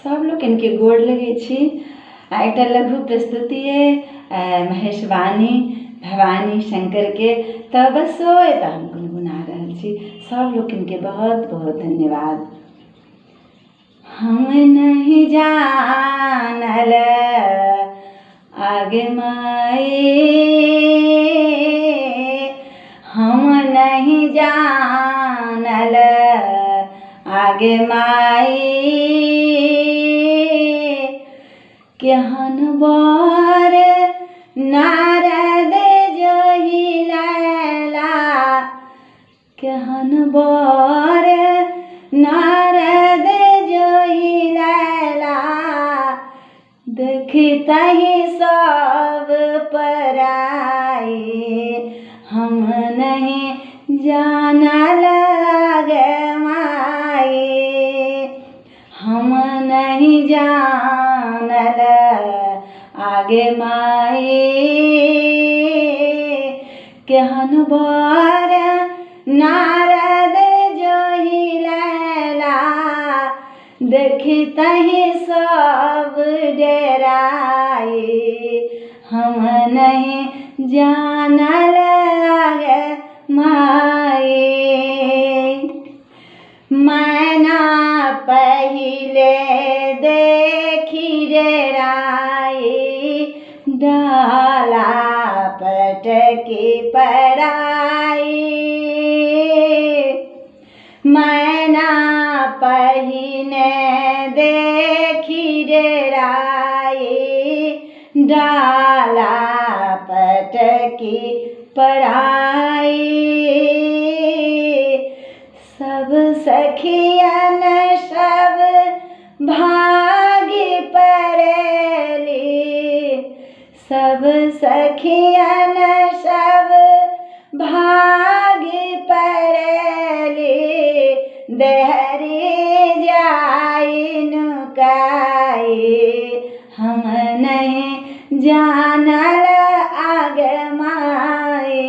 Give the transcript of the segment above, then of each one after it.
सब लोग इनके गोड़ लगे छी। एकटा लघु प्रस्तुति है महेशवाणी भवानी शंकर के, तो बस एता हम गुनगुना रहल छी। सब लोग इनके बहुत बहुत धन्यवाद। हम नहीं जानल आगे माए, हम नहीं जानल आगे माई, केहन बर नारद जोहि लैला, केहन बर नारद जोहि लैला, देखतहि सब पराई, हम नहीं जानल आगे माई, हम नहीं जानल आगे माई, केहन बर नारद जोहि लैला, देखतहि सब डेराई, हम नहीं जानल आगे माई। मैना पहिले देखी डेराई, डाला पटकी पराई, मैना पहिने देखी डेराई, डाला पटकी पराई, सब सखियन सब भागी परेली, सब सखियन सब भागी परेली, देहरी जाई नुकाई, हम नहीं जानल आगे माई,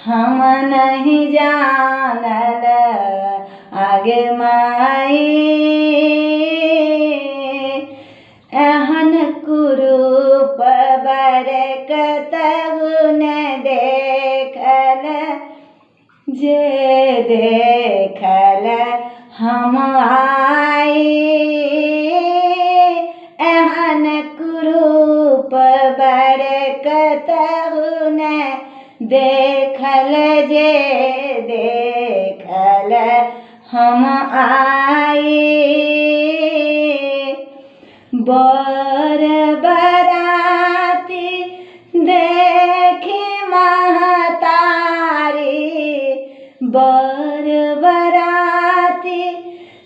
हम नहीं जानल आगे माई, एहन कुरूप बरकतहु न देखल, जे देखल हम आई, एहन कुरूप बरकतहु न देखल, जे देखल हम आई, बर बराती देखी महतारी, बर बराती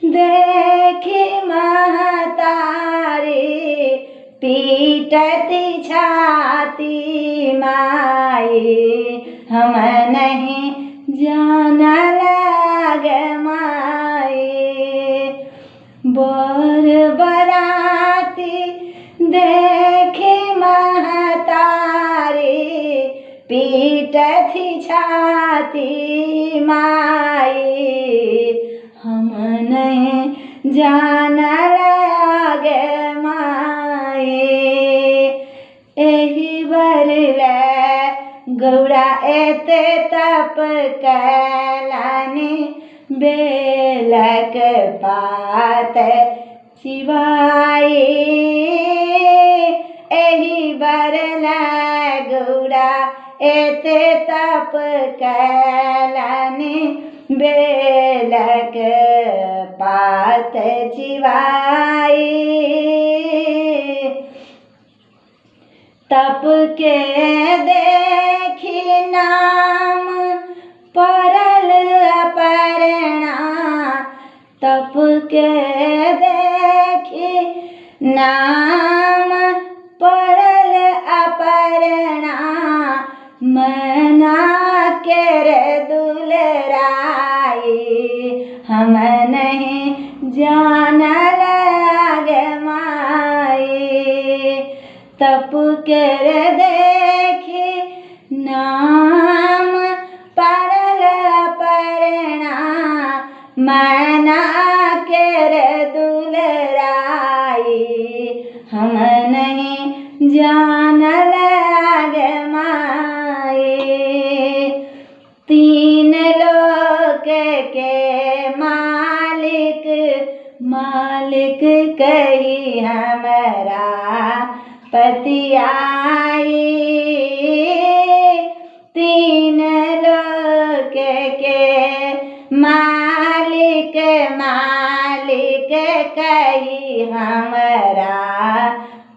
देखी महतारी, पीटती छाती माई, हम नहीं जानल आगे माई, बर बराती देखी महतारी, पीटती छाती माई, हम नहीं जानल आगे माई, एहि बरले गौरा एते तप कैलानी, बेलक पात चिबाई, एहि बरले गौरा एते तप कैलानी, बेलक पात चिबाई, तप के देखी नाम पड़ल अपर्णा, तप के देखी नाम पड़ल अपर्णा, मैना केर दुलराई, हम नहीं जानल आगे माई, तप केर देखी नाम पड़ल अपर्णा, मैना केर दुलराई, हम नहीं जानल आगे माई। तीन लोक के मालिक मालिक कही हमरा पतियाई। तीन लोक के मालिक मालिक कही हमरा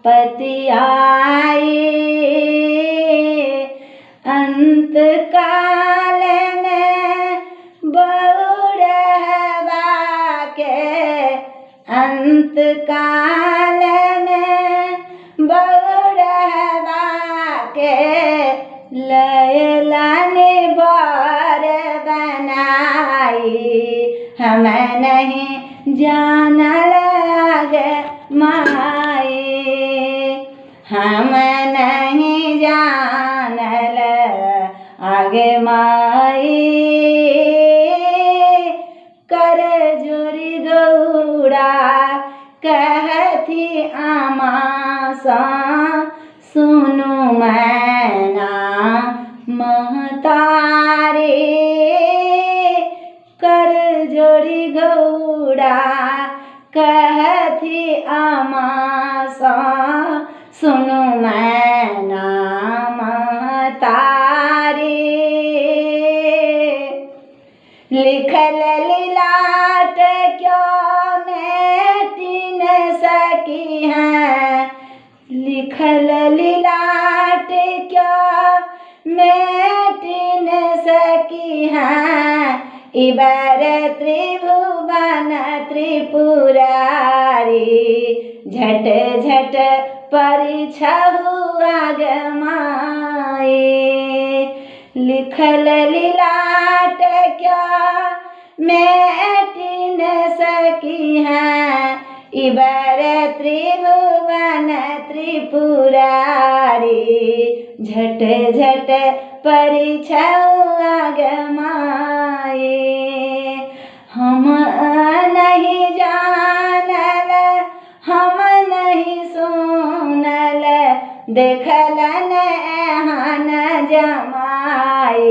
पतियाई। अंत काल में बहुरहवा के अंत काल में बहुरहवा के लैलाने बर बनाई। हम नहीं जानल आगे माई। हम नहीं जानल आगे माई। कर जोरी गौड़ा कहती आमा सा सुनु मैना महतारी। कर जोड़ी गौड़ा कहती आमा सा सुनु मैना महतारी। लिखल लीलाट क्यों मेटी न सकी है। लिखल लीलाट क्यों मेटी न सकी है। इबर त्रिभुवन त्रिपुरारी झट झट परिछहु आगमाई। लिखल लीलाट क्या मेटी न सकी है। इबर त्रिभुवन त्रिपुरारी झट झट परिछहु आगमाई। हम नहीं जानल हम नहीं सुनल देखल एहन जमाई।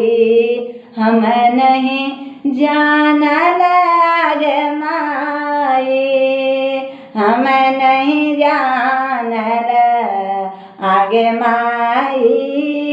हम नहीं जानल आगे माई। हम नहीं जानल आगे माई।